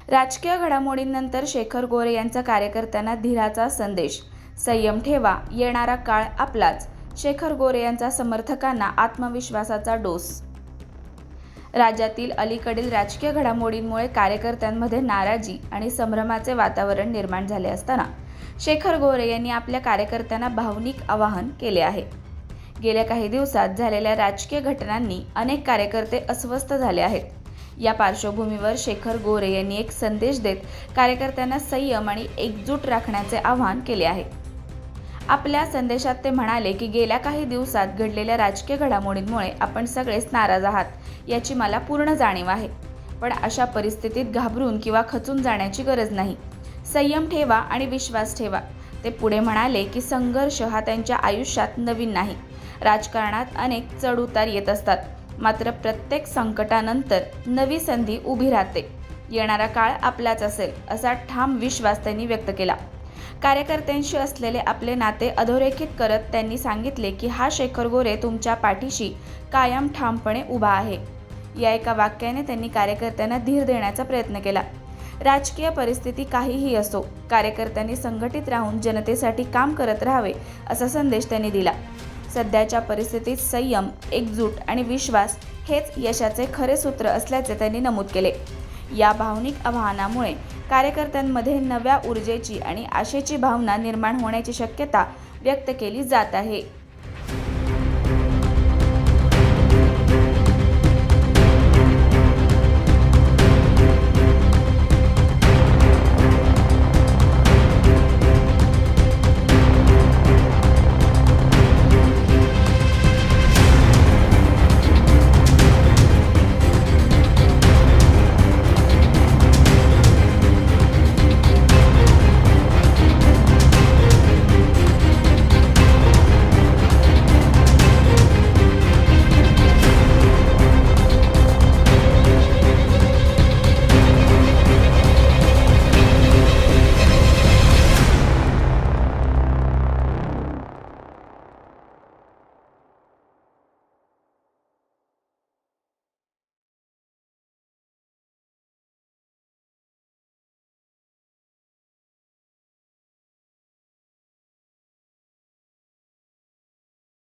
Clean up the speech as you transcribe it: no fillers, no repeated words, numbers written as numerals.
राजकीय घडामोडींनंतर शेखर गोरे यांचा कार्यकर्त्यांना धीराचा संदेश. संयम ठेवा, येणारा काळ आपलाच. शेखर गोरे यांचा समर्थकांना आत्मविश्वासाचा डोस. राज्यातील अलीकडील राजकीय घडामोडींमुळे कार्यकर्त्यांमध्ये नाराजी आणि संभ्रमाचे वातावरण निर्माण झाले असताना शेखर गोरे यांनी आपल्या कार्यकर्त्यांना भावनिक आवाहन केले आहे. गेल्या काही दिवसात झालेल्या राजकीय घटनांनी अनेक कार्यकर्ते अस्वस्थ झाले आहेत. या पार्श्वभूमीवर शेखर गोरे यांनी एक संदेश देत कार्यकर्त्यांना संयम आणि एकजूट राखण्याचे आवाहन केले आहे. आपल्या संदेशात ते म्हणाले की गेल्या काही दिवसात घडलेल्या राजकीय घडामोडींमुळे आपण सगळेच नाराज आहात याची मला पूर्ण जाणीव आहे. पण अशा परिस्थितीत घाबरून किंवा खचून जाण्याची गरज नाही. संयम ठेवा आणि विश्वास ठेवा. ते पुढे म्हणाले की संघर्ष हा त्यांच्या आयुष्यात नवीन नाही. राजकारणात अनेक चढउतार येत असतात, मात्र प्रत्येक संकटानंतर नवी संधी उभी राहते. येणारा काळ आपलाच असेल असा ठाम विश्वास त्यांनी व्यक्त केला. कार्यकर्त्यांशी असलेले आपले नाते अधोरेखित करत त्यांनी सांगितले की हा शेखर गोरे तुमच्या पाठीशी कायम ठामपणे उभा आहे. या एका वाक्याने त्यांनी कार्यकर्त्यांना धीर देण्याचा प्रयत्न केला. राजकीय परिस्थिती काहीही असो, कार्यकर्त्यांनी संघटित राहून जनतेसाठी काम करत राहावे असा संदेश त्यांनी दिला. सध्याच्या परिस्थितीत संयम, एकजूट आणि विश्वास हेच यशाचे खरे सूत्र असल्याचे त्यांनी नमूद केले. या भावनिक आवाहनामुळे कार्यकर्त्यांमध्ये नव्या ऊर्जेची आणि आशेची भावना निर्माण होण्याची शक्यता व्यक्त केली जात आहे.